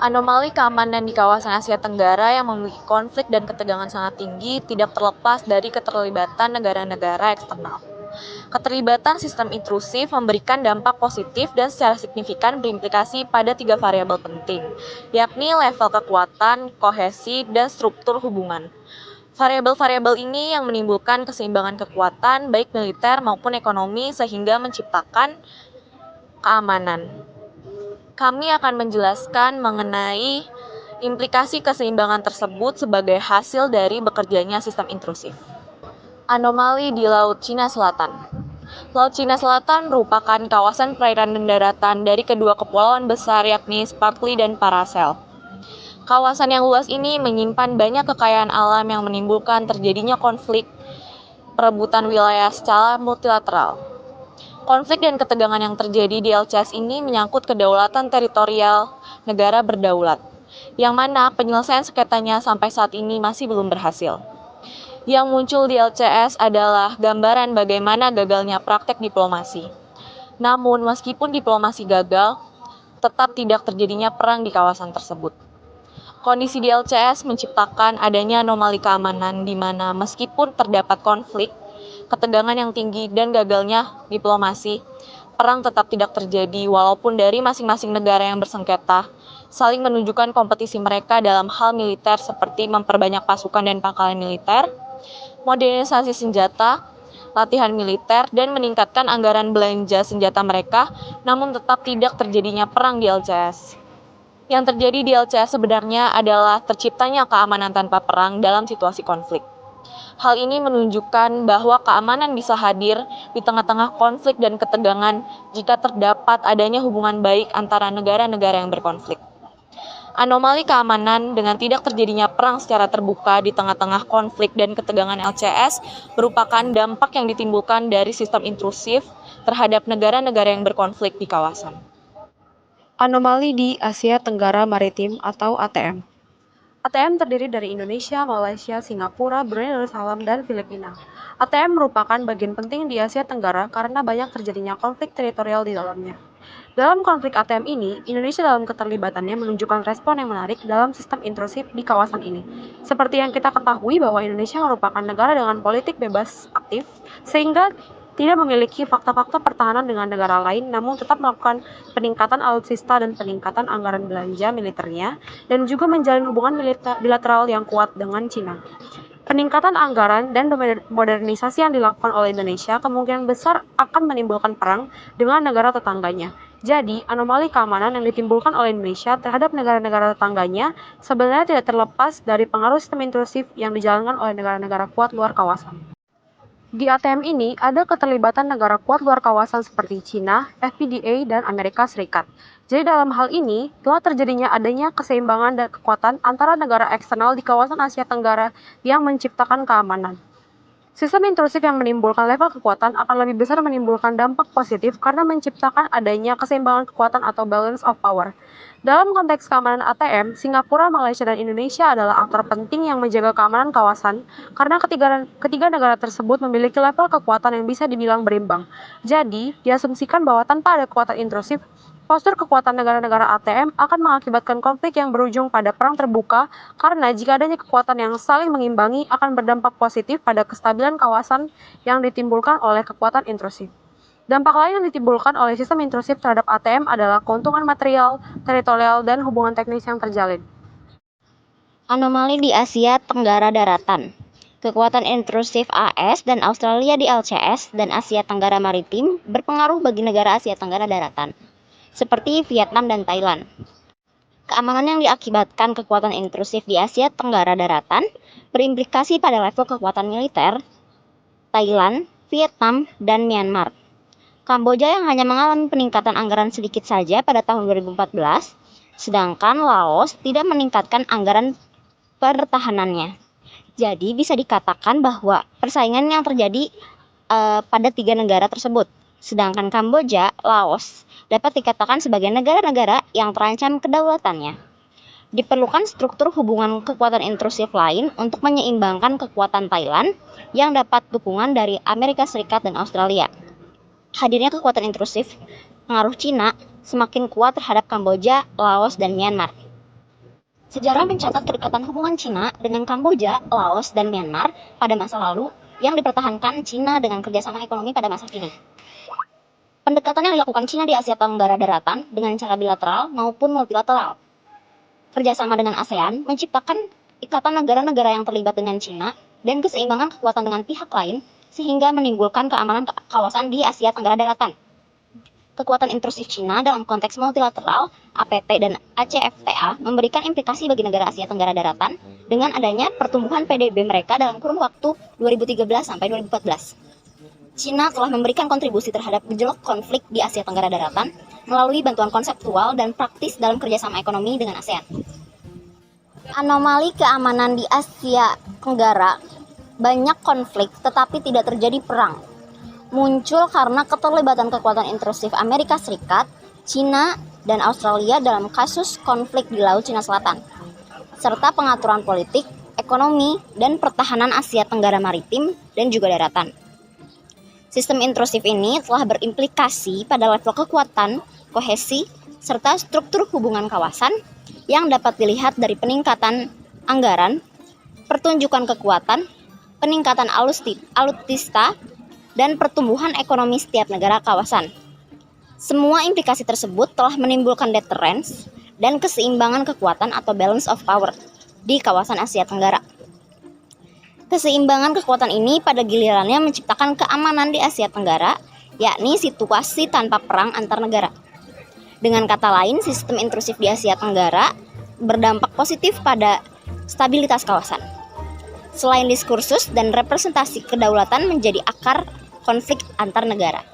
Anomali keamanan di kawasan Asia Tenggara yang memiliki konflik dan ketegangan sangat tinggi tidak terlepas dari keterlibatan negara-negara eksternal. Keterlibatan sistem intrusif memberikan dampak positif dan secara signifikan berimplikasi pada tiga variabel penting, yakni level kekuatan, kohesi, dan struktur hubungan. Variabel-variabel ini yang menimbulkan keseimbangan kekuatan, baik militer maupun ekonomi, sehingga menciptakan keamanan. Kami akan menjelaskan mengenai implikasi keseimbangan tersebut sebagai hasil dari bekerjanya sistem intrusif. Anomali di Laut Cina Selatan. Laut Cina Selatan merupakan kawasan perairan dan daratan dari kedua kepulauan besar yakni Spratly dan Paracel. Kawasan yang luas ini menyimpan banyak kekayaan alam yang menimbulkan terjadinya konflik perebutan wilayah secara multilateral. Konflik dan ketegangan yang terjadi di LCS ini menyangkut kedaulatan teritorial negara berdaulat, yang mana penyelesaian sengketanya sampai saat ini masih belum berhasil. Yang muncul di LCS adalah gambaran bagaimana gagalnya praktek diplomasi. Namun, meskipun diplomasi gagal, tetap tidak terjadinya perang di kawasan tersebut. Kondisi di LCS menciptakan adanya anomali keamanan di mana meskipun terdapat konflik, ketegangan yang tinggi, dan gagalnya diplomasi, perang tetap tidak terjadi walaupun dari masing-masing negara yang bersengketa saling menunjukkan kompetisi mereka dalam hal militer seperti memperbanyak pasukan dan pangkalan militer, modernisasi senjata, latihan militer, dan meningkatkan anggaran belanja senjata mereka, namun tetap tidak terjadinya perang di LCS. Yang terjadi di LCS sebenarnya adalah terciptanya keamanan tanpa perang dalam situasi konflik. Hal ini menunjukkan bahwa keamanan bisa hadir di tengah-tengah konflik dan ketegangan jika terdapat adanya hubungan baik antara negara-negara yang berkonflik. Anomali keamanan dengan tidak terjadinya perang secara terbuka di tengah-tengah konflik dan ketegangan LCS merupakan dampak yang ditimbulkan dari sistem intrusif terhadap negara-negara yang berkonflik di kawasan. Anomali di Asia Tenggara Maritim atau ATM. ATM terdiri dari Indonesia, Malaysia, Singapura, Brunei Darussalam, dan Filipina. ATM merupakan bagian penting di Asia Tenggara karena banyak terjadinya konflik teritorial di dalamnya. Dalam konflik ATM ini, Indonesia dalam keterlibatannya menunjukkan respon yang menarik dalam sistem intrusif di kawasan ini. Seperti yang kita ketahui bahwa Indonesia merupakan negara dengan politik bebas aktif, sehingga tidak memiliki fakta-fakta pertahanan dengan negara lain, namun tetap melakukan peningkatan alutsista dan peningkatan anggaran belanja militernya, dan juga menjalin hubungan bilateral yang kuat dengan Cina. Peningkatan anggaran dan modernisasi yang dilakukan oleh Indonesia kemungkinan besar akan menimbulkan perang dengan negara tetangganya. Jadi, anomali keamanan yang ditimbulkan oleh Indonesia terhadap negara-negara tetangganya sebenarnya tidak terlepas dari pengaruh sistem intrusif yang dijalankan oleh negara-negara kuat luar kawasan. Di ATM ini ada keterlibatan negara kuat luar kawasan seperti Cina, FPDA, dan Amerika Serikat. Jadi dalam hal ini, telah terjadinya adanya keseimbangan dan kekuatan antara negara eksternal di kawasan Asia Tenggara yang menciptakan keamanan. Sistem intrusif yang menimbulkan level kekuatan akan lebih besar menimbulkan dampak positif karena menciptakan adanya keseimbangan kekuatan atau balance of power. Dalam konteks keamanan ATM, Singapura, Malaysia, dan Indonesia adalah aktor penting yang menjaga keamanan kawasan karena ketiga negara tersebut memiliki level kekuatan yang bisa dibilang berimbang. Jadi, diasumsikan bahwa tanpa ada kekuatan intrusif, postur kekuatan negara-negara ATM akan mengakibatkan konflik yang berujung pada perang terbuka karena jika adanya kekuatan yang saling mengimbangi akan berdampak positif pada kestabilan kawasan yang ditimbulkan oleh kekuatan intrusif. Dampak lain yang ditimbulkan oleh sistem intrusif terhadap ATM adalah keuntungan material, teritorial, dan hubungan teknis yang terjalin. Anomali di Asia Tenggara Daratan. Kekuatan intrusif AS dan Australia di LCS dan Asia Tenggara Maritim berpengaruh bagi negara Asia Tenggara Daratan, seperti Vietnam dan Thailand. Keamanan yang diakibatkan kekuatan intrusif di Asia Tenggara Daratan berimplikasi pada level kekuatan militer Thailand, Vietnam, dan Myanmar. Kamboja yang hanya mengalami peningkatan anggaran sedikit saja pada tahun 2014, sedangkan Laos tidak meningkatkan anggaran pertahanannya. Jadi bisa dikatakan bahwa persaingan yang terjadi pada tiga negara tersebut, sedangkan Kamboja, Laos dapat dikatakan sebagai negara-negara yang terancam kedaulatannya. Diperlukan struktur hubungan kekuatan intrusif lain untuk menyeimbangkan kekuatan Thailand yang dapat dukungan dari Amerika Serikat dan Australia. Hadirnya kekuatan intrusif pengaruh Cina semakin kuat terhadap Kamboja, Laos, dan Myanmar. Sejarah mencatat kedekatan hubungan Cina dengan Kamboja, Laos, dan Myanmar pada masa lalu yang dipertahankan Cina dengan kerjasama ekonomi pada masa kini. Pendekatan yang dilakukan Cina di Asia Tenggara Daratan dengan cara bilateral maupun multilateral. Kerjasama dengan ASEAN menciptakan ikatan negara-negara yang terlibat dengan Cina dan keseimbangan kekuatan dengan pihak lain sehingga menimbulkan keamanan kawasan di Asia Tenggara Daratan. Kekuatan intrusif Cina dalam konteks multilateral, APT dan ACFTA memberikan implikasi bagi negara Asia Tenggara Daratan dengan adanya pertumbuhan PDB mereka dalam kurun waktu 2013 sampai 2014. Cina telah memberikan kontribusi terhadap gejolak konflik di Asia Tenggara Daratan melalui bantuan konseptual dan praktis dalam kerjasama ekonomi dengan ASEAN. Anomali keamanan di Asia Tenggara, banyak konflik tetapi tidak terjadi perang, muncul karena keterlibatan kekuatan intrusif Amerika Serikat, Cina, dan Australia dalam kasus konflik di Laut Cina Selatan, serta pengaturan politik, ekonomi, dan pertahanan Asia Tenggara Maritim dan juga daratan. Sistem intrusif ini telah berimplikasi pada level kekuatan, kohesi, serta struktur hubungan kawasan yang dapat dilihat dari peningkatan anggaran, pertunjukan kekuatan, peningkatan alutsista, dan pertumbuhan ekonomi setiap negara kawasan. Semua implikasi tersebut telah menimbulkan deterrence dan keseimbangan kekuatan atau balance of power di kawasan Asia Tenggara. Keseimbangan kekuatan ini pada gilirannya menciptakan keamanan di Asia Tenggara, yakni situasi tanpa perang antar negara. Dengan kata lain, sistem intrusif di Asia Tenggara berdampak positif pada stabilitas kawasan. Selain diskursus dan representasi kedaulatan menjadi akar konflik antar negara.